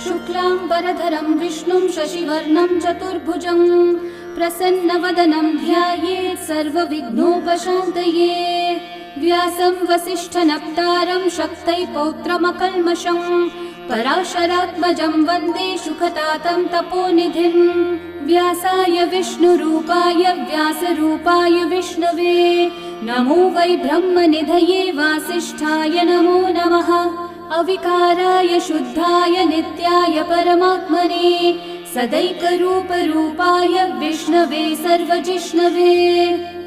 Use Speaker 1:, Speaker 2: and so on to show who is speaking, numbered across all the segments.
Speaker 1: शुक्लांबरधरं विष्णुं शशिवर्णं चतुर्भुजं प्रसन्नवदनं ध्यायेत् सर्वविघ्नोपशान्तये। व्यासं वसिष्ठनप्तारं शक्तै पौत्रमकल्मषं पराशरात्मजं वन्दे शुकतातं तपोनिधिं। व्यासाय विष्णुरूपाय व्यासरूपाय विष्णवे नमो वै ब्रह्मनिधये वासिष्ठाय नमो नमः। अविकाराय शुद्धाय नित्याय परमात्मने सदैकरूपरूपाय विष्णवे सर्वजिष्णवे।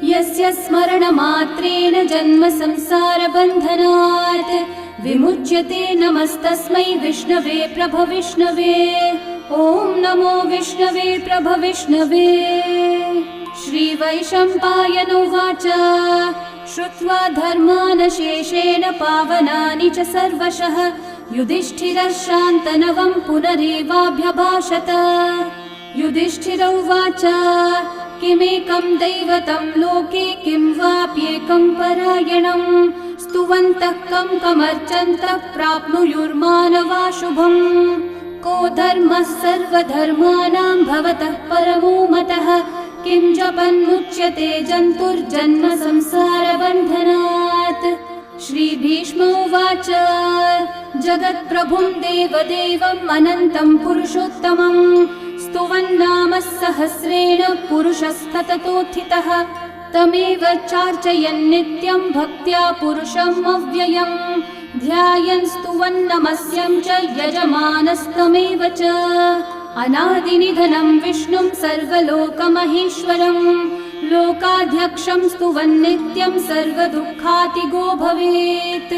Speaker 1: यस्य स्मरणमात्रेण जन्म संसारबन्धनात् विमुच्यते नमस्तस्मै विष्णवे प्रभविष्णवे। ॐ नमो विष्णवे प्रभविष्णवे। श्रीवैशम्पायन उवाच श्रुत्वा धर्मान् शेषेण पावनानि च सर्वशः युधिष्ठिरः शान्तनवं पुनरेवाभ्यभाषत। युधिष्ठिर उवाच किमेकं दैवतं लोके किं वाप्येकं परायणं स्तुवन्तः कं कमर्चन्तः प्राप्नुयुर्मानवा शुभम्। को धर्मः सर्वधर्माणां भवतः परमो मतः किं जपन्मुच्यते जन्तुर्जन्म संसारबन्धनात्। श्रीभीष्म उवाच जगत्प्रभुं देवदेवम् अनन्तं पुरुषोत्तमं स्तुवन्नाम सहस्रेण पुरुषस्तततोत्थितः तमेव चार्चयन् नित्यं भक्त्या पुरुषम् अव्ययम् ध्यायन् स्तुवन्नमस्यं च यजमानस्तमेव च। अनादिनिधनं विष्णुं सर्वलोकमहेश्वरं लोकाध्यक्षं स्तुवन्नित्यं सर्वदुःखातिगो भवेत्।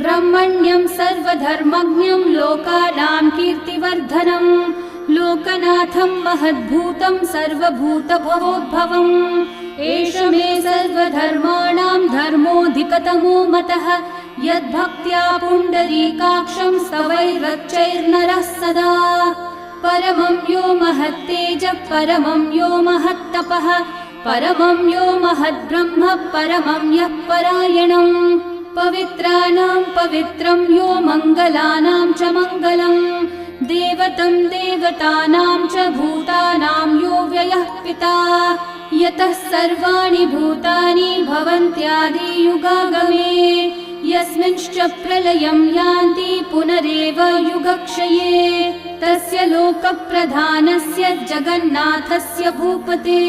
Speaker 1: ब्रह्मण्यं सर्वधर्मज्ञं लोकानां कीर्तिवर्धनं लोकनाथं महद्भूतं सर्वभूतभवोद्भवम्। एष मे सर्वधर्माणां धर्मोऽधिकतमो मतः यद्भक्त्या पुण्डरीकाक्षं स्तवैरर्चैर्नरः सदा। परमं यो महत्तेजः परमं यो महत्तपः परमं यो महद्ब्रह्म परमं यः परायणं। पवित्राणां पवित्रं यो मङ्गलानां च मङ्गलं देवतं देवतानां च भूतानां यो व्ययः पिता यतः सर्वाणि भूतानि भवन्त्यादियुगागमे यस्मिंश्च प्रलयं यान्ति पुनरेव युगक्षये तस्य लोकप्रधानस्य जगन्नाथस्य भूपते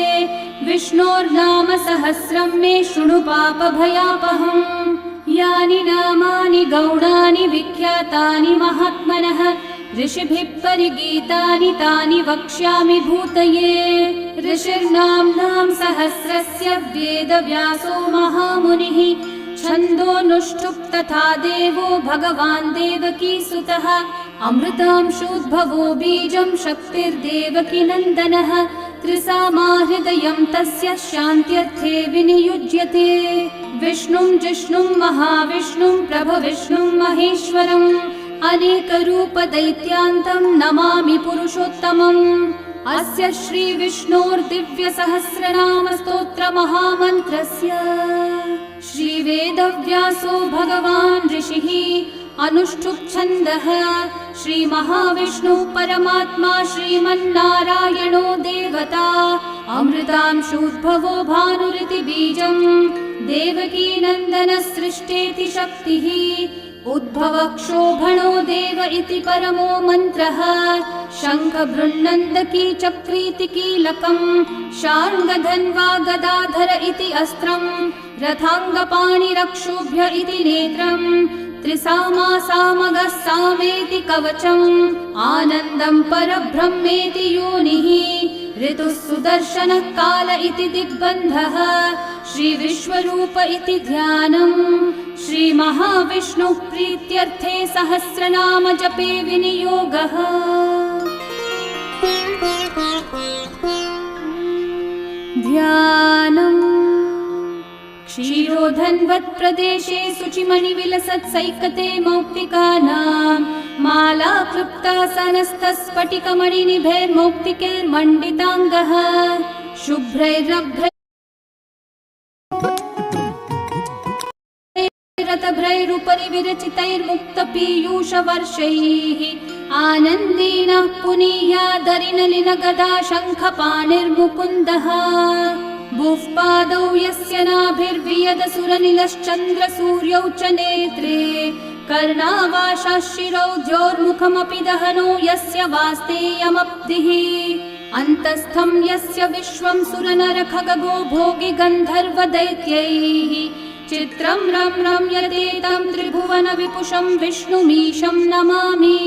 Speaker 1: विष्णोर्नाम सहस्रं मे शृणु पापभयापहम्। यानि नामानि गौणानि विख्यातानि महात्मनः ऋषिभिः परिगीतानि तानि वक्ष्यामि भूतये। ऋषिर्नाम्नां सहस्रस्य वेदव्यासो महामुनिः छन्दोनुष्ठुप् तथा देवो भगवान् देवकीसुतः अमृतांशोद्भवो बीजं शक्तिर्देवकी नन्दनः त्रिसामा हृदयं तस्य शान्त्यर्थे विनियुज्यते। विष्णुं जिष्णुं महाविष्णुं प्रभविष्णुं महेश्वरम् अनेकरूपदैत्यान्तं नमामि पुरुषोत्तमम्। अस्य श्रीविष्णोर्दिव्यसहस्रनामस्तोत्रमहामन्त्रस्य श्रीवेदव्यासो भगवान् ऋषिः अनुष्ठुप्छन्दः श्रीमहाविष्णुः परमात्मा श्रीमन्नारायणो देवता अमृतांशोद्भवो भानुरिति बीजं देवकी नन्दनसृष्टेति शक्तिः उद्भवक्षोभणो देव इति परमो मन्त्रः शङ्खबृन्नन्दकी चक्रीति कीलकम् शार्ङ्गधन्वा गदाधर इति अस्त्रम् रथाङ्गपाणिरक्षोभ्य इति नेत्रम् त्रिसामा सामगः सामेति कवचम् आनन्दं परब्रह्मेति योनिः ऋतुः सुदर्शनः काल इति दिग्बन्धः श्रीविश्वरूप इति ध्यानम् श्रीमहाविष्णुः प्रीत्यर्थे सहस्रनाम जपे विनियोगः। ध्यानम् क्षीरोधन्वत् प्रदेशे शुचिमणिविलसत्सैकते मौक्तिकानां माला क्लृप्तासनस्थस्फटिकमणिनिभैर्मौक्तिकैर्मण्डिताङ्गः शुभ्रैरभ्रैरतभ्रैरुपरि विरचितैर्मुक्तपीयूषवर्षैः आनन्देन पुनीयादरिनलिनगदा शङ्खपाणिर्मुकुन्दः भुः पादौ यस्य नाभिर्वियदसुरनिलश्चन्द्रसूर्यौ च नेत्रे कर्णावाशाशिरौ द्योर्मुखमपि दहनो यस्य वास्तेयमब्धिः अन्तस्थं यस्य विश्वं सुरनरखगो भोगि गन्धर्वदैत्यैः चित्रं रं रम्यते तं त्रिभुवनविपुषं विष्णुमीशं नमामि।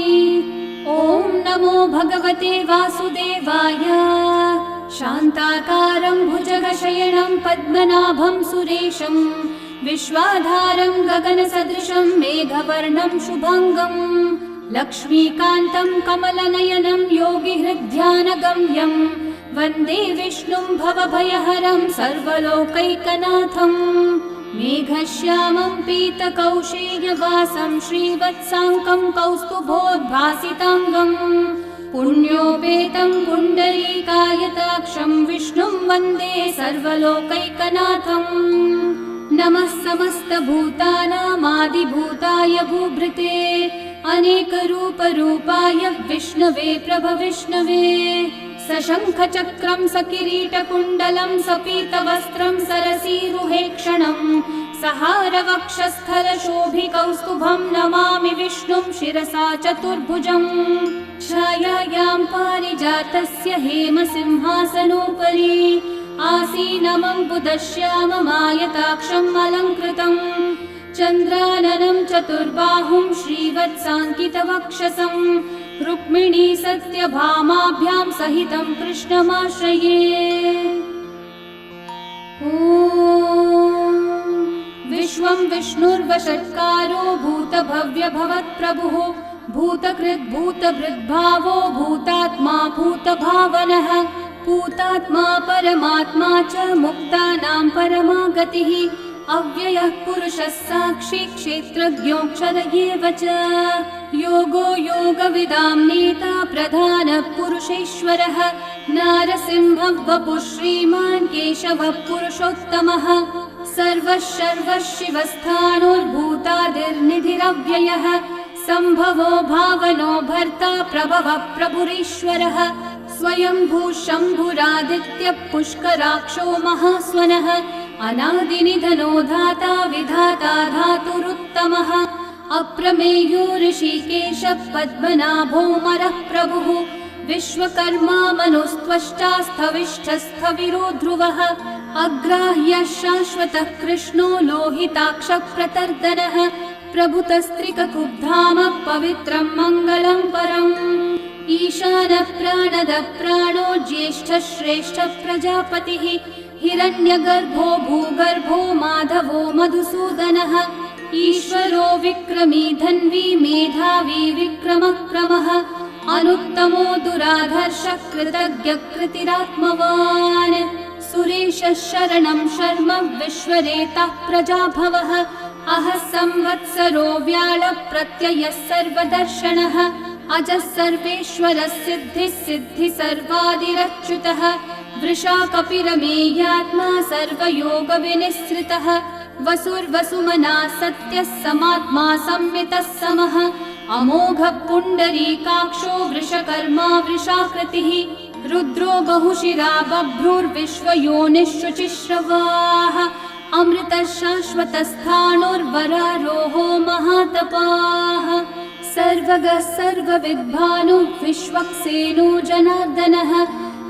Speaker 1: ॐ नमो भगवते वासुदेवाय। शान्ताकारं भुजगशयनं पद्मनाभं सुरेशं विश्वाधारं गगनसदृशं मेघवर्णं शुभाङ्गं लक्ष्मीकान्तं कमलनयनं योगिहृद्ध्यानगम्यं वन्दे विष्णुं भवभयहरं सर्वलोकैकनाथं मेघश्यामं पीतकौशेयवासं श्रीवत्साङ्कं कौस्तुभोद्भासिताङ्गं पुण्योपेतं पुण्डरीकायताक्षं विष्णुं वन्दे सर्वलोकैकनाथं नमः समस्तभूतानामादिभूताय भूभृते अनेकरूपरूपाय विष्णवे प्रभविष्णवे सशङ्खचक्रं सकिरीटकुण्डलं सपीतवस्त्रं सरसीरुहेक्षणं सहारवक्षस्थलशोभिकौस्तुभं नमामि विष्णुं शिरसा चतुर्भुजं छायायां पारिजातस्य हेमसिंहासनोपरि आसीनमम्बुदश्याममायताक्षम् अलङ्कृतं चन्द्राननं चतुर्बाहुं श्रीवत्साङ्कितवक्षसं रुक्मिणी सत्यभामाभ्यां सहितं कृष्णमाश्रये। ॐ विश्वं विष्णुर्वषट्कारो भूतभव्यभवत्प्रभुः भूतकृद्भूतभृद्भावो भूतात्मा भूतभावनः भूतात्मा परमात्मा च मुक्तानां परमागतिः अव्ययः पुरुषः साक्षी क्षेत्रज्ञोऽक्षर एव च योगो योगविदां नेता प्रधानः पुरुषेश्वरः नारसिंहः वपुः श्रीमान् केशवः पुरुषोत्तमः सर्वः शर्वः शिवस्थाणोर्भूतादिर्निधिरव्ययः सम्भवो भावनो भर्ता प्रभवः प्रभुरीश्वरः स्वयंभू शम्भुरादित्यः पुष्कराक्षो महास्वनः अनादिनिधनो धाता विधाता धातुरुत्तमः अप्रमेयो ऋषिकेशः पद्मनाभोऽमरः प्रभुः विश्वकर्मा मनुस्त्वष्टा स्थविष्ठस्थविरो ध्रुवः अग्राह्यः शाश्वतः कृष्णो लोहिताक्षः प्रतर्दनः प्रभुतस्त्रिककुब्धामः पवित्रं मङ्गलं परम् ईशानः प्राणदः प्राणो ज्येष्ठः श्रेष्ठः प्रजापतिः हिरण्यगर्भो भूगर्भो माधवो मधुसूदनः ईश्वरो विक्रमी धन्वी मेधावी विक्रमक्रमः अनुत्तमो दुराधर्षः कृतज्ञः कृतिरात्मवान् सुरेशः शरणं शर्म विश्वरेतः प्रजाभवः अहः संवत्सरो व्याळः प्रत्ययः सर्वदर्शनः अजः सर्वेश्वरः सिद्धिः सिद्धि सर्वादिरच्युतः वृषा कपिरमेयात्मा सर्वयोगविनिःसृतः वसुर्वसुमना सत्यः समात्मा संवितः समः अमोघः पुण्डरीकाक्षो वृषकर्मा वृषाकृतिः रुद्रो बहुशिरा बभ्रुर्विश्वयोनिः शुचिश्रवाः अमृतः शाश्वतस्थाणुर्वरारोहो महातपाः सर्वगः सर्वविद्भानुः विश्वक्सेनो जनार्दनः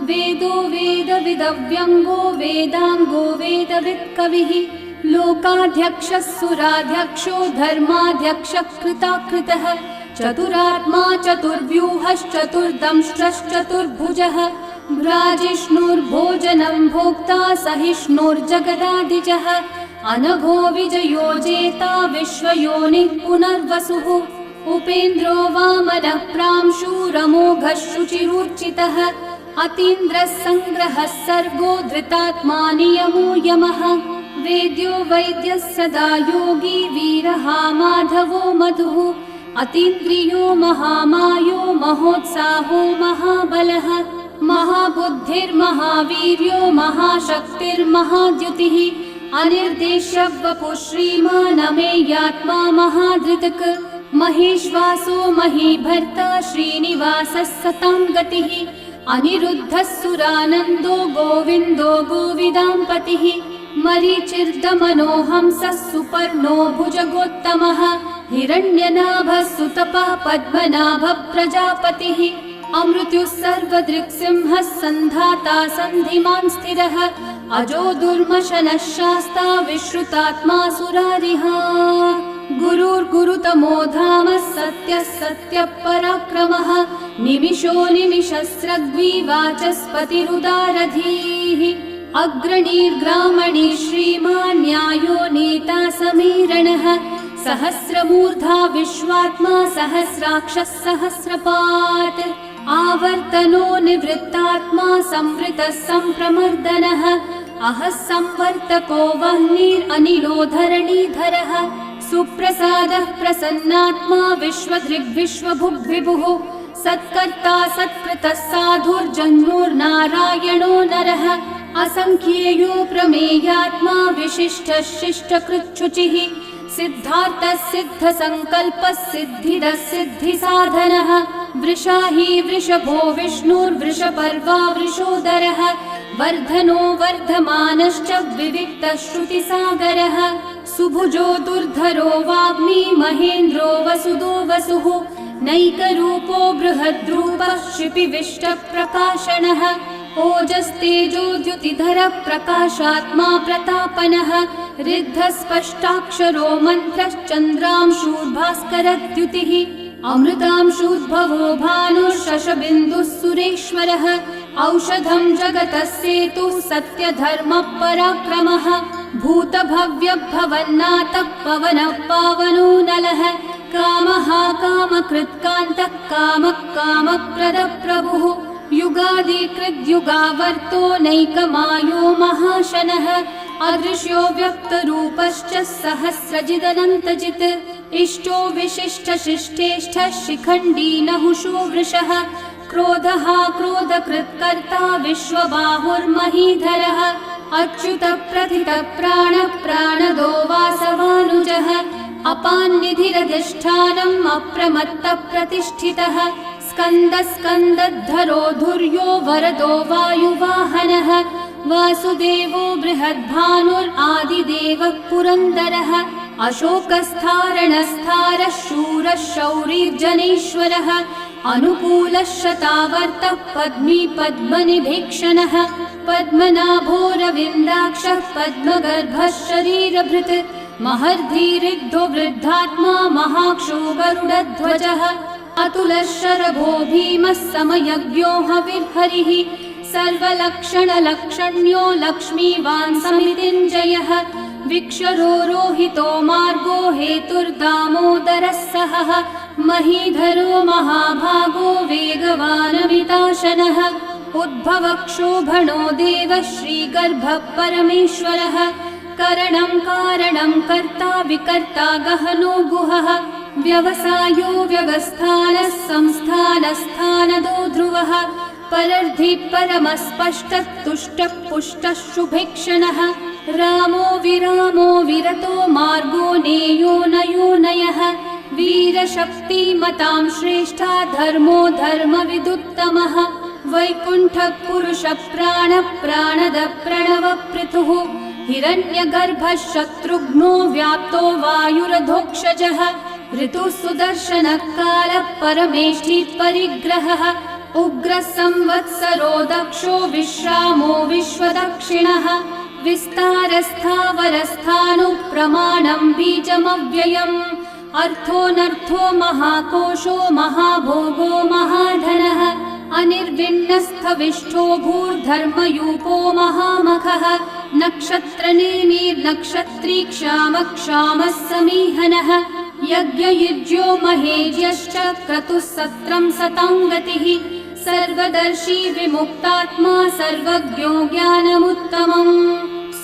Speaker 1: वेदो वेदविदव्यङ्गो वेदाङ्गो वेदवित्कविः लोकाध्यक्षः सुराध्यक्षो धर्माध्यक्षः कृताकृतः चतुरात्मा चतुर्व्यूहश्चतुर्दंष्ट्रश्चतुर्भुजः भ्राजिष्णुर्भोजनं भोक्ता सहिष्णुर्जगदादिजः अनघो विजयो जेता विश्वयोनिः पुनर्वसुः उपेन्द्रो वामनः प्रांशुरमोघः शुचिरूर्चितः अतीन्द्रः सङ्ग्रहः सर्गो धृतात्मा नियमो यमः वेद्यो वैद्यः सदा योगी वीरः माधवो मधुः अतीन्द्रियो महामायो महोत्साहो महाबलः महाबुद्धिर्महावीर्यो महाशक्तिर्महाद्युतिः अनिर्देश्य वपुः श्रीमान् अमेयात्मा महाधृतक् महेश्वासो महीभर्ता श्रीनिवासः सतां गतिः अनिरुद्धः सुरानन्दो गोविन्दो गोविदाम्पतिः मरीचिर्दमनोहंसः सुपर्णो भुजगोत्तमः हिरण्यनाभः सुतपः पद्मनाभः प्रजापतिः अमृत्युः सर्वदृक्सिंहः सन्धाता सन्धिमान् स्थिरः अजो दुर्मशनः शास्ता विश्रुतात्मा सुरारिः गुरुर्गुरुतमो धामः सत्यः सत्यः पराक्रमः निमिषो निमिषस्रग्वी वाचस्पतिरुदारधीः अग्रणीर्ग्रामणी श्रीमान् न्यायो नेता समीरणः सहस्रमूर्धा विश्वात्मा सहस्राक्षः सहस्रपात् आवर्तनो निवृत्तात्मा संवृतः सम्प्रमर्दनः अहः संवर्तको वह्निरनिलो धरणीधरः सुप्रसादः प्रसन्नात्मा विश्वदृग्विश्वभुग्विभुः सत्कर्ता सत्कृतः साधुर्जन्मुर्नारायणो नरः असंख्येयो प्रमेयात्मा विशिष्टः शिष्टकृच्छुचिः सिद्धार्थः सिद्धसङ्कल्पः सिद्धिदः सिद्धिसाधनः वृषाही वृषभो विष्णुर्वृषपर्वा वृषोदरः वर्धनो वर्धमानश्च विविक्तः श्रुतिसागरः सुभुजो दुर्धरो वाग्मी महेन्द्रो वसुदो वसुः नैकरूपो बृहद्रूपः शिपिविष्टप्रकाशनः ओजस्तेजोद्युतिधरः प्रकाशात्मा प्रतापनः ऋद्धस्पष्टाक्षरो मन्त्रश्चन्द्रांशूर्भास्करद्युतिः अमृतांशूद्भवो भानुः सुरेश्वरः औषधं जगतः सेतुः सत्यधर्मपराक्रमः भूतभव्यभवन्नाथः पवनः पावनो नलः कामः कामकृत्कान्तः कामः कामप्रदः प्रभुः युगादिकृद्युगावर्तो नैकमायो महाशनः अदृश्यो व्यक्तरूपश्च सहस्रजिदनन्तजित् इष्टो विशिष्टशिष्टेष्ठः शिखण्डी नहुषो वृषः क्रोधः क्रोधकृत्कर्ता विश्वबाहुर्महीधरः अच्युतः प्रथितः प्राणः प्राणदो वासवानुजः अपान्निधिरधिष्ठानम् अप्रमत्तः प्रतिष्ठितः स्कन्दस्कन्दद्धरो धुर्यो वरदो वायुवाहनः वासुदेवो बृहद्भानुरादिदेवः पुरन्दरः अशोकस्थारणस्थारः शूरः शौरिर्जनेश्वरः अनुकूलः शतावर्तः पद्मी पद्मनिभीक्षणः पद्मनाभोरविन्दाक्षः पद्मगर्भः शरीरभृत् महर्धिरिद्धो वृद्धात्मा महाक्षो गरुडध्वजः अतुलः शरभो भीमः समयज्ञो हविर्हरिः सर्वलक्षणलक्षण्यो लक्ष्मीवान् समितिञ्जयः विक्षरो रोहितो मार्गो हेतुर्दामोदरः सहः महीधरो महाभागो वेगवानमिताशनः उद्भवक्षोभणो देवः श्रीगर्भः परमेश्वरः करणं कारणं कर्ता विकर्ता गहनो गुहः व्यवसायो व्यवस्थानः संस्थानस्थानदो ध्रुवः परर्धि परमस्पष्टः तुष्टः पुष्टः शुभेक्षणः रामो विरामो विरतो मार्गो नेयो नयो नयः वीरशक्तिमतां श्रेष्ठा धर्मो धर्मविदुत्तमः वैकुण्ठः पुरुषः प्राणः प्राणदः प्रणवपृथुः हिरण्यगर्भः शत्रुघ्नो व्याप्तो वायुरधोक्षजः ऋतुः सुदर्शनः कालः परमेष्ठी परिग्रहः उग्रः संवत्सरो दक्षो विश्रामो विश्वदक्षिणः विस्तारस्थावरस्थाणुः प्रमाणं बीजमव्ययम् अर्थोऽनर्थो महाकोशो महाभोगो महाधनः अनिर्विण्णस्थविष्ठो भूर्धर्मयूपो महामखः नक्षत्रनेमिर्नक्षत्री क्षामः समीहनः यज्ञयुज्यो महेज्यश्च क्रतुः सत्रं सताङ्गतिः सर्वदर्शी विमुक्तात्मा सर्वज्ञो ज्ञानमुत्तमम्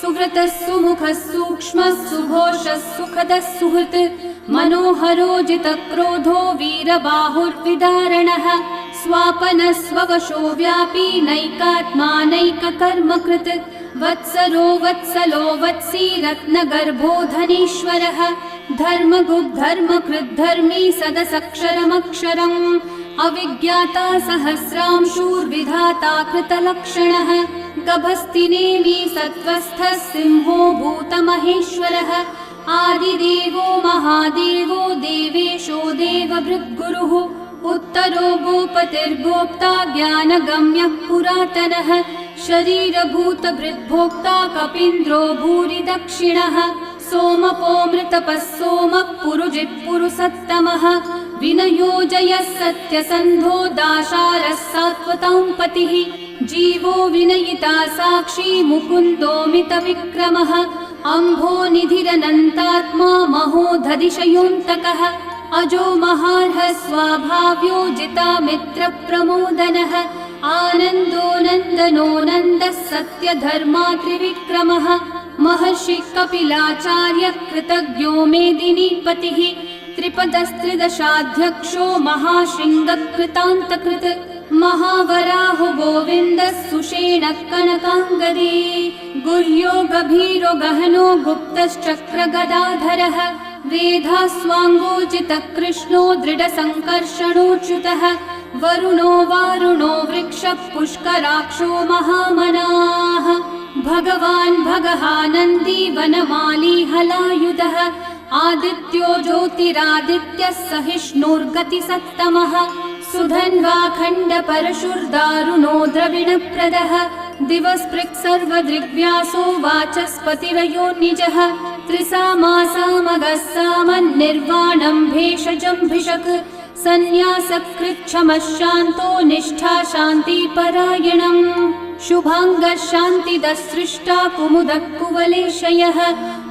Speaker 1: सुव्रतः सुमुखः सूक्ष्मः सुघोषः सुखदः सुहृत् मनोहरो जितक्रोधो वीरबाहुर्विदारणः स्वापनः स्ववशो व्यापी नैकात्मा नैककर्मकृत् वत्सरो वत्सलो वत्सी रत्नगर्भो धनेश्वरः धर्मकृद्धर्मी सदसक्षरमक्षरम् अविज्ञाता सहस्रांशूर्विधाता कृतलक्षणः गभस्तिनेमि सत्त्वस्थः सिंहो भूतमहेश्वरः आदिदेवो महादेवो देवेशो देवभृद्गुरुः उत्तरो गोपतिर्गोप्ता ज्ञानगम्यः पुरातनः शरीरभूतभृद्भोक्ता कपीन्द्रो भूरि दक्षिणः सोमपोमृतपः सोमः पुरुजित्पुरुसत्तमः विनयोजयः सत्यसन्धो दाशारः सात्वतां पतिः जीवो विनयिता साक्षी मुकुन्दोमितविक्रमः अम्भो निधिरनन्तात्मा महोदधिशयोऽन्तकः अजो महार्हः स्वाभाव्यो जितामित्रप्रमोदनः आनन्दो नन्दनो नन्दः सत्यधर्मात्रिविक्रमः महर्षिः कपिलाचार्यः कृतज्ञो मेदिनीपतिः त्रिपदस्त्रिदशाध्यक्षो महाशृङ्गकृतान्तकृत् महावराहो गोविन्दः सुषेणः कनकाङ्गदे गुह्यो गभीरो गहनो गुप्तश्चक्रगदाधरः वेधास्वाङ्गोचितः कृष्णो दृढसङ्कर्षणोच्युतः वरुणो वारुणो वृक्षः पुष्कराक्षो महामनाः भगवान् भगहानन्दी वनमाली हलायुधः आदित्यो ज्योतिरादित्यः सहिष्णुर्गतिसत्तमः सुधन्वाखण्डपरशुर्दारुणो द्रविणप्रदः दिवस्पृक् सर्वदृग्व्यासो वाचस्पतिरयो निजः त्रिसामासामगः सामन्निर्वाणं भेषजम्भिषक् सन्न्यासकृच्छमः शान्तो निष्ठा शान्तिपरायणम् शुभाङ्गः शान्तिदः सृष्टा कुमुदः कुवलेशयः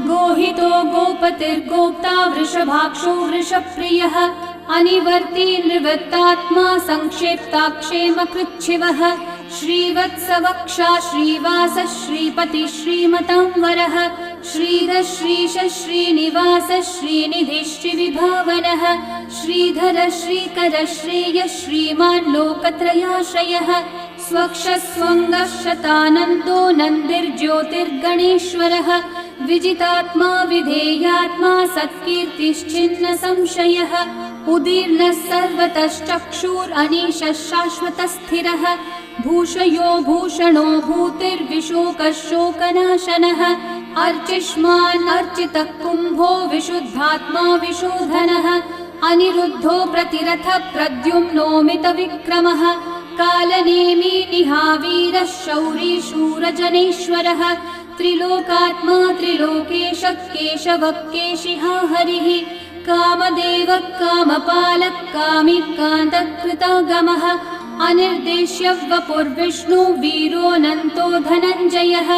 Speaker 1: गोहितो गोपतिर्गोप्ता वृषभाक्षो वृषप्रियः अनिवर्ती निवृत्तात्मा संक्षेप्ताक्षेमकृच्छिवः श्रीवत्सवक्षा श्रीवासः श्रीपतिः श्रीमतांवरः श्रीधः श्रीशः श्रीनिवासः श्रीनिधिः श्रीविभावनः श्रीधरः श्रीकरः श्रेयः श्रीमान् लोकत्रयाश्रयः स्वक्षस्वङ्गः शतानन्दो नन्दिर्ज्योतिर्गणेश्वरः विजितात्मा विधेयात्मा सत्कीर्तिश्चिन्न संशयः उदीर्णः सर्वतश्चक्षुरनीशः शाश्वतस्थिरः भूषयो भूषणो भूतिर्विशोकः शोकनाशनः अर्चिष्मान् अर्चितः कुम्भो विशुद्धात्मा विशोधनः अनिरुद्धो प्रतिरथ प्रद्युम्नोमितविक्रमः कालनेमी निहावीरः शौरी शूरजनेश्वरः त्रिलोकात्मा त्रिलोकेशः केशवः केशिहा हरिः कामदेवः कामपालः कामिकान्तकृतागमः अनिर्देश्य वपुर्विष्णु वीरोऽनन्तो धनञ्जयः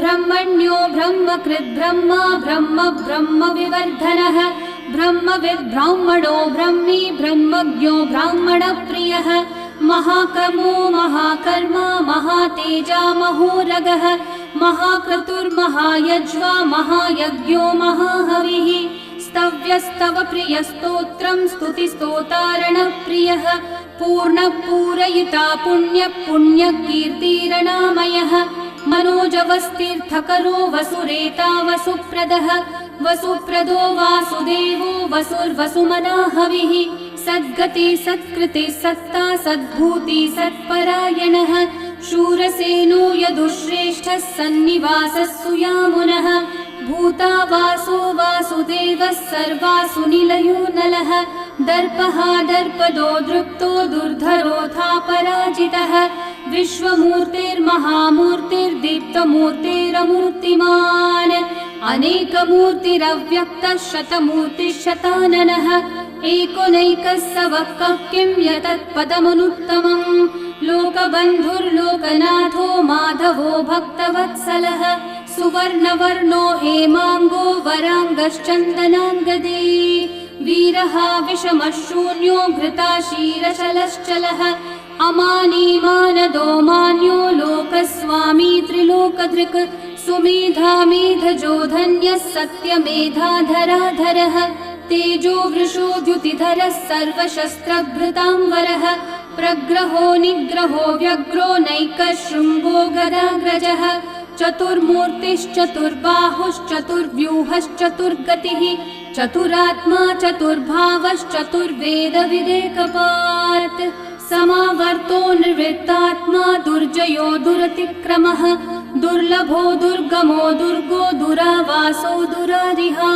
Speaker 1: ब्रह्मण्यो ब्रह्मकृद् ब्रह्मा ब्रह्म ब्रह्मविवर्धनः ब्रह्मविद् ब्राह्मणो ब्रह्मी ब्रह्मज्ञो ब्राह्मणप्रियः महाकर्मो महाकर्मा महातेजा महोरगः महाक्रतुर्महायज्वा महायज्ञो महाहविः स्तव्यस्तव प्रियस्तोत्रं स्तुतिस्तोतारणप्रियः पूर्णपूरयिता पुण्यकीर्तिरणामयः मनोजवस्तीर्थकरो वसुरेता वसुप्रदः वसुप्रदो वासुदेवो वसुर्वसुमनाहविः सद्गति सत्कृति सत्ता सद्भूति सत्परायणः शूरसेनो यदुश्रेष्ठः सन्निवासः सुयामुनः भूता वासो वासुदेवः सर्वासु निलयो नलः दर्पः दर्पदो दृप्तो दुर्धरोऽथा पराजितः विश्वमूर्तिर्महामूर्तिर्दीप्तमूर्तिरमूर्तिमान् अनेकमूर्तिरव्यक्तः शतमूर्तिः शताननः एकोनैकः स वः किं यतत्पदमनुत्तमम् लोकबन्धुर्लोकनाथो माधवो भक्तवत्सलः सुवर्णवर्णो हेमाङ्गो वराङ्गश्चन्दनाङ्गदे वीरः विषमः शून्यो घृताशीरशलश्चलः अमानीमानदो मान्यो लोकस्वामी त्रिलोकधृक् सुमेधा मेधजो धन्यः सत्यमेधाधराधरः तेजो वृषो द्युतिधरः सर्वशस्त्रभृतांवरः प्रग्रहो निग्रहो व्यग्रो नैकः शृङ्गो गदाग्रजः चतुर्मूर्तिश्चतुर्बाहुश्चतुर्व्यूहश्चतुर्गतिः चतुरात्मा चतुर्भावश्चतुर्वेदविदेकपात् समावर्तो निर्वृत्तात्मा दुर्जयो दुरतिक्रमः दुर्लभो दुर्गमो दुर्गो दुरावासो दुरारिहा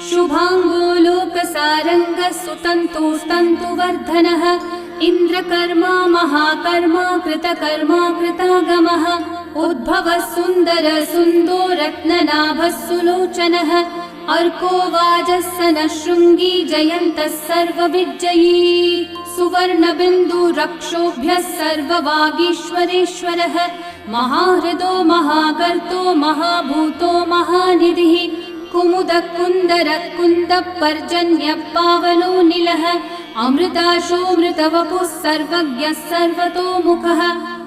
Speaker 1: शुभांगो लोकसारंगः सुतन्तुस्तन्तुवर्धनः इन्द्रकर्मा महाकर्मा कृतकर्मा कृतागमः उद्भवः सुन्दर सुन्दो रत्ननाभः सुलोचनः अर्को वाजस्सनः शृङ्गी जयन्तः सर्वविजयी सुवर्णबिन्दु रक्षोभ्यः सर्ववागीश्वरेश्वरः महाहृदो महागर्तो महाभूतो महानिधिः कुमुदः कुन्दरः कुन्दः पर्जन्यः पावनो निलः अमृताशो मृतवपुः सर्वज्ञः सर्वतोमुखः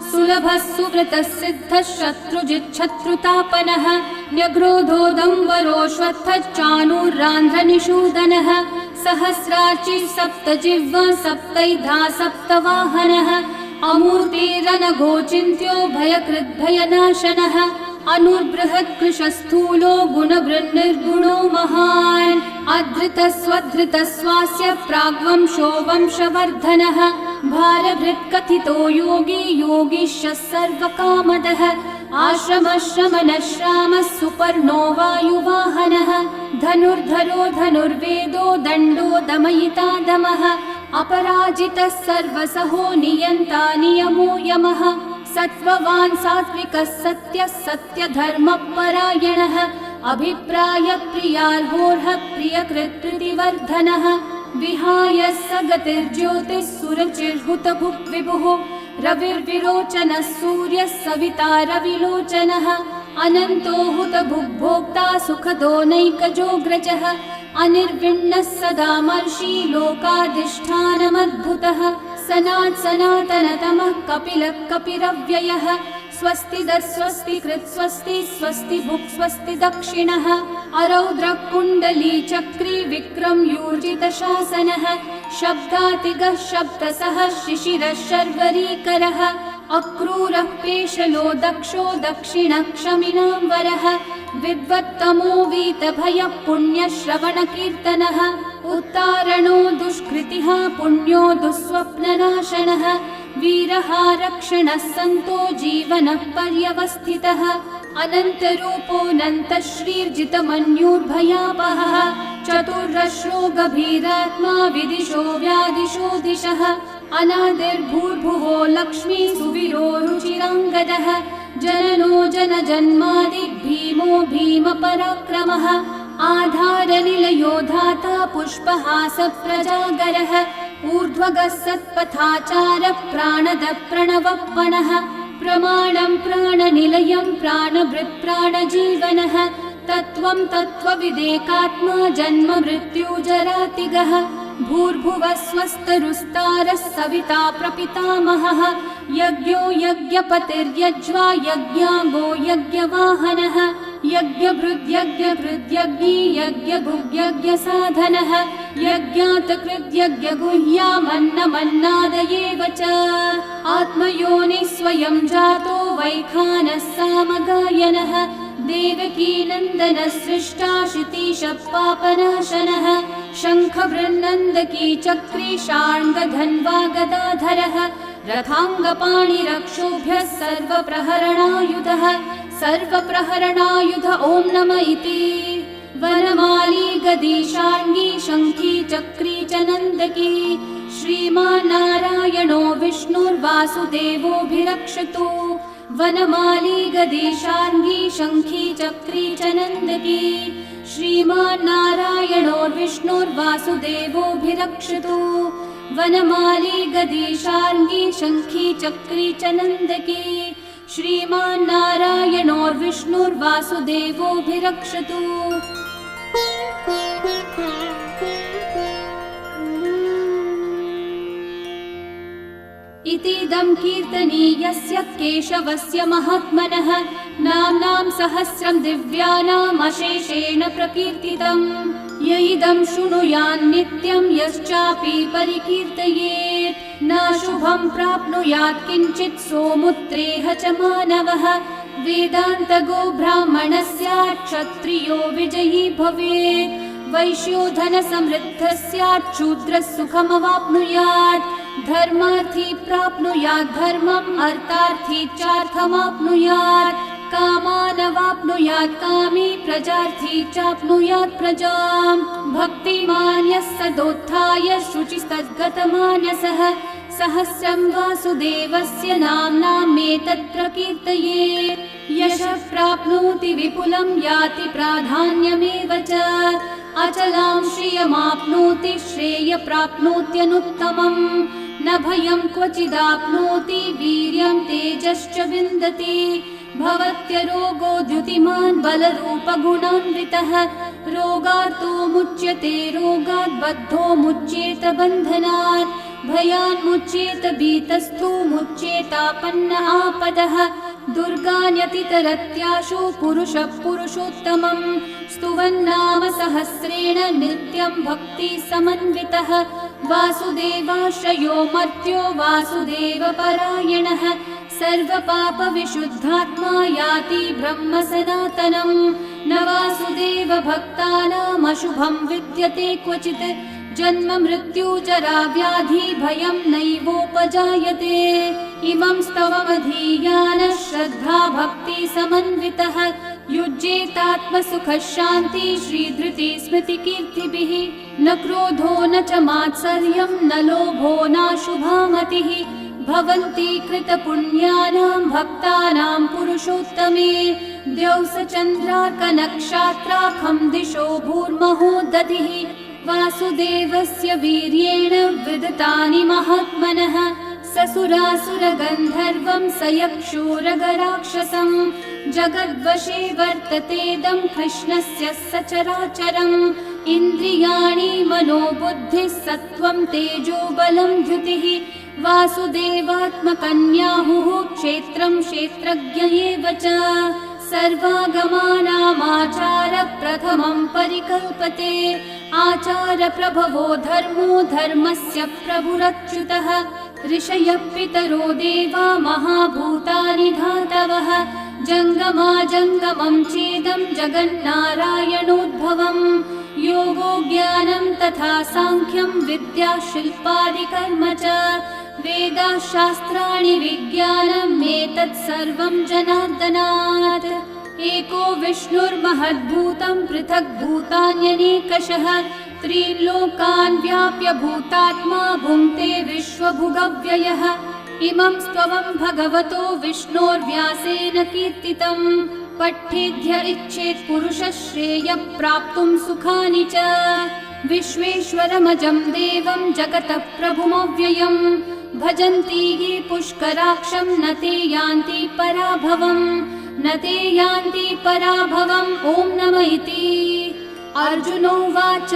Speaker 1: सुलभः सुव्रतः सिद्धः शत्रुजिच्छत्रुतापनः न्यग्रोधोदम्बरोऽश्वत्थः चाणूरान्ध्रनिषूदनः सहस्रार्ची सप्तजिह्वा सप्तैधा सप्तवाहनः अमूर्तिरनघोचिन्त्यो भयकृद्भयनाशनः अनुर्बृहत्कृशस्थूलो गुणवृन्निर्गुणो महान् अधृतस्वधृतस्वास्य प्राग्वंशो वंशवर्धनः भारभृत्कथितो योगी योगीशः सर्वकामदः आश्रमश्रमणः श्रामः सुपर्णो वायुवाहनः धनुर्धरो धनुर्वेदो दण्डो दमयिता दमः अपराजितः सर्वसहो नियन्ता नियमो यमः सत्त्ववान् सात्विकः सत्यः सत्यधर्मपरायणः अभिप्रायप्रियार्होर्हः प्रियकृत्कृतिवर्धनः विहाय स गतिर्ज्योतिः सुरचिर्हुतभुक्विभुः रविर्विरोचनः सूर्यः सविता रविलोचनः अनन्तो हुतभुग्भोक्ता सुखदो नैकजोऽग्रजः अनिर्विण्णः सदा मर्षि लोकाधिष्ठानमद्भुतः सनात् सनातनतमः कपिलः कपिरव्ययः स्वस्तिदः स्वस्तिकृत् स्वस्ति स्वस्ति भुक् स्वस्ति दक्षिणः अरौद्रः कुण्डली चक्री विक्रमयूर्जितशासनः शब्दातिगः शब्दसः शिशिरः शर्वरीकरः अक्रूरः पेशलो दक्षो दक्षिणः क्षमिनाम्बरः विद्वत्तमो वीतभयः पुण्यश्रवणकीर्तनः उत्तारणो दुष्कृतिः पुण्यो दुःस्वप्ननाशनः वीरः रक्षणः सन्तो जीवनः पर्यवस्थितः अनन्तरूपोऽनन्तः श्रीर्जितमन्युर्भयापहः चतुर्रश्रो गभीरात्मा विदिशो व्यादिशो दिशः अनादिर्भूर्भुवो लक्ष्मी सुवीरो रुचिराङ्गदः जननो जनजन्मादि भीमो भीमपराक्रमः आधारनिलयो धाता पुष्पहासः प्रजागरः ऊर्ध्वगः सत्पथाचारः प्राणदः प्रणवप्पणः प्रमाणं प्राणनिलयं प्राणभृत् प्राणजीवनः तत्त्वं तत्त्वविदेकात्मा जन्म मृत्युजरातिगः भूर्भुवः स्वस्तरुस्तारः सविता प्रपितामहः यज्ञो यज्ञपतिर्यज्वा यज्ञाङ्गो यज्ञवाहनः यज्ञभृद्यज्ञकृद्यज्ञी यज्ञभुग्यज्ञसाधनः यज्ञातकृद्यज्ञगुह्यामन्नमन्नादयेव च आत्मयोनिः स्वयं जातो वैखानः सामगायनः देवकीनन्दनः सृष्टा शितीशः पापनाशनः शङ्खवृन्नन्दकी चक्री शार्ङ्गधन्वा गदाधरः रथाङ्गपाणिरक्षोभ्यः सर्वप्रहरणायुधः सर्वप्रहरणायुध ॐ नम इति वनमाली गदीशार्ङ्गी शङ्खी चक्री च नन्दकी श्रीमान्नारायणो विष्णुर्वासुदेवोऽभिरक्षतु वनमाली गदीशार्ङ्गी शङ्खी चक्री च नन्दकी श्रीमान्नारायणो विष्णुर्वासुदेवोऽभिरक्षतु वनमाली गदीशार्ङ्गी शङ्खी चक्री च नन्दकी श्रीमान्नारायणो विष्णुर्वासुदेवोऽभिरक्षतु इतीदं कीर्तनीयस्य केशवस्य महात्मनः नाम्नां सहस्रं दिव्यानाम् अशेषेण प्रकीर्तितम् य इदं शृणुयान्नित्यं यश्चापि परिकीर्तयेत् नाशुभं प्राप्नुयात् किञ्चित् सोमुत्रेह च मानवः वेदान्तगो ब्राह्मणः स्यात् क्षत्रियो विजयी भवेत् वैश्योधनसमृद्धः स्यात् शूद्रः सुखमवाप्नुयात् धर्मार्थी प्राप्नुयात् धर्मम् अर्थार्थी चार्थमाप्नुयात् कामानवाप्नुयात् कामी प्रजार्थी चाप्नुयात् प्रजाम् भक्तिमान् यः सदोत्थाय शुचिस्तद्गतमानसः सहस्रं वासुदेवस्य नाम्नामेतत् प्रकीर्तये यशः प्राप्नोति विपुलं याति प्राधान्यमेव च अचलां श्रियमाप्नोति श्रेय प्राप्नोत्यनुत्तमम् न भयं क्वचिदाप्नोति वीर्यं तेजश्च विन्दति भवत्यरोगो द्युतिमान् बलरूपगुणान्वितः रोगार्तो मुच्यते रोगात् बद्धो मुच्येत बन्धनात् भयान् मुच्येत भीतस्थो मुच्येतापन्न आपदः दुर्गान्यतितरत्याशु पुरुषः पुरुषोत्तमम् स्तुवन्नाम सहस्रेण नित्यं भक्ति समन्वितः वासुदेवाश्रयो मर्त्यो वासुदेवपरायणः सर्वपापविशुद्धात्मा याति ब्रह्म सनातनम् न वासुदेव भक्तानामशुभं विद्यते क्वचित् जन्म मृत्यु जरा व्याधि भयं नैवोपजायते इमं स्तवमधीयानः श्रद्धा भक्ति समन्वितः युज्येतात्मसुखः शान्ति श्रीधृति स्मृतिकीर्तिभिः न क्रोधो न च मात्सर्यं न लोभो नाशुभा मतिः भवन्ति कृतपुण्यानां भक्तानां पुरुषोत्तमे द्यौसचन्द्रार्कनक्षत्राखं दिशो भूर्महो दधिः वासुदेवस्य वीर्येण विदतानि महात्मनः ससुरासुरगन्धर्वं सयक्षूरगराक्षसं जगद्वशे वर्ततेदं कृष्णस्य सचराचरम् इन्द्रियाणि मनोबुद्धिः सत्त्वं तेजो बलं द्युतिः वासुदेवात्मकन्याहुः क्षेत्रं क्षेत्रज्ञ एव च सर्वागमानामाचार प्रथमं परिकल्पते आचार प्रभवो धर्मो धर्मस्य प्रभुरच्युतः ऋषयः पितरो देवा महाभूतानि धातवः जङ्गमाजङ्गमं चेदं जगन्नारायणोद्भवम् योगो ज्ञानं तथा साङ्ख्यं विद्या शिल्पादिकर्म च वेदाः शास्त्राणि विज्ञानम् एतत् सर्वं जनार्दनात् एको विष्णुर्महद्भूतं पृथक् भूतान्यनेकशः त्रीन् लोकान् व्याप्य भूतात्मा भुङ्क्ते विश्वभुगव्ययः इमं स्तवं भगवतो विष्णोर्व्यासेन कीर्तितं पठ्येद्य इच्छेत् पुरुषः श्रेयः प्राप्तुं सुखानि च विश्वेश्वरमजं देवं जगतः प्रभुमव्ययम् भजन्ति ये पुष्कराक्षं न ते यान्ति पराभवम् न ते यान्ति पराभवम् ॐ नमः इति अर्जुनोवाच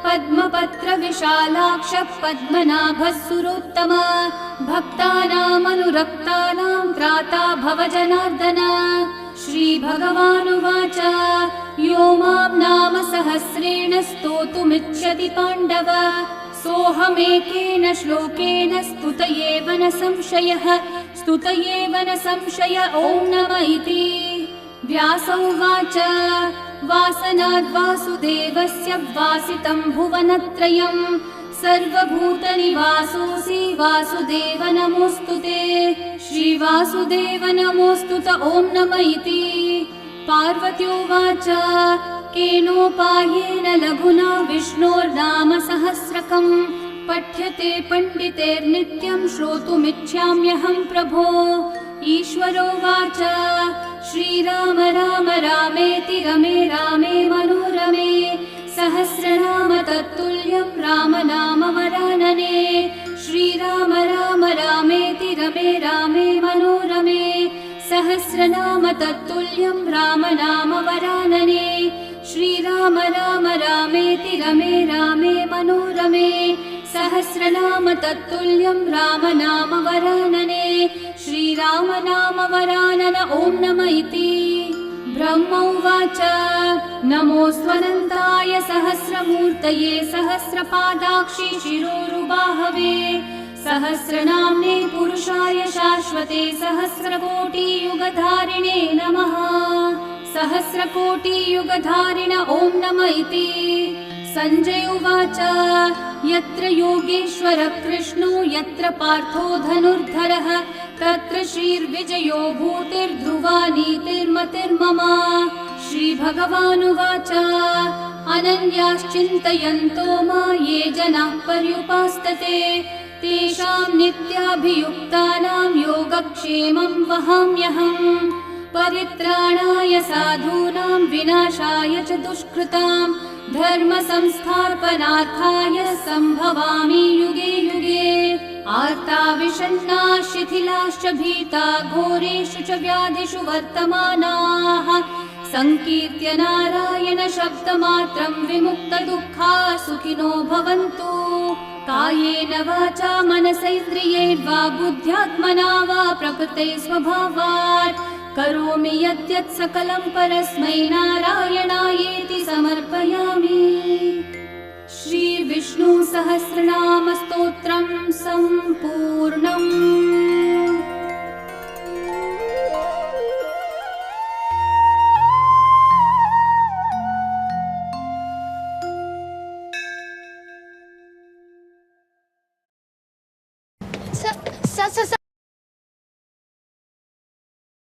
Speaker 1: पद्मपत्रविशालाक्ष पद्मनाभः सुरोत्तम भक्तानामनुरक्तानां त्राता भव जनार्दन श्रीभगवानुवाच यो मां नाम सहस्रेण स्तोतुमिच्छति पाण्डव सोऽहमेकेन श्लोकेन स्तुत एव न संशयः स्तुत एव न संशय ॐ नमः इति व्यास उवाच वासनाद् वासुदेवस्य वासितं भुवनत्रयं सर्वभूतनिवासोऽसि वासुदेव नमोऽस्तु ते श्रीवासुदेव नमोऽस्तु ॐ नमः इति पार्वत्योवाच केनोपायेन लघुना विष्णोर्नाम सहस्रकम् पठ्यते पण्डितेर्नित्यं श्रोतुमिच्छाम्यहं प्रभो ईश्वरोवाच श्रीराम राम रामेति रमे रामे मनोरमे सहस्रनाम तत्तुल्यं राम नाम वरानने श्रीराम राम रामेति रमे रामे मनोरमे सहस्रनाम तत्तुल्यं राम नाम वरानने श्रीराम राम रामेति रमे रामे मनोरमे सहस्रनाम तत्तुल्यं राम नाम वरानने श्रीराम नाम वरानन ॐ नमः इति ब्रह्म उवाच नमोऽस्त्वनन्ताय सहस्रमूर्तये सहस्रपादाक्षि शिरोरुबाहवे सहस्रनाम्ने पुरुषाय शाश्वते सहस्रकोटियुगधारिणे नमः सहस्रकोटियुगधारिण ॐ नम इति। सञ्जय उवाच यत्र योगेश्वर कृष्णो यत्र पार्थो धनुर्धरः तत्र श्रीर्विजयो भूतिर्ध्रुवा नीतिर्मतिर्मम। श्रीभगवानुवाच अनन्याश्चिन्तयन्तो मा ये जनाः पर्युपासते तेषां नित्याभियुक्तानां योगक्षेमं वहाम्यहम्। परित्राणाय साधूनां विनाशाय च दुष्कृतां धर्म संस्थापनार्थाय सम्भवामि युगे युगे। आर्ता विषण्णा शिथिलाश्च भीता घोरेषु च व्याधिषु वर्तमानाः संकीर्त्य नारायण शब्दमात्रं विमुक्तदुःखा सुखिनो भवन्तु। कायेन वाचा मनसैन्द्रियैर्वा बुद्ध्यात्मना वा प्रकृते स्वभावात् करोमि यद्यत् सकलं परस्मै नारायणायेति समर्पयामि। श्रीविष्णु सहस्रनाम स्तोत्रं सम्पूर्णम्।
Speaker 2: सर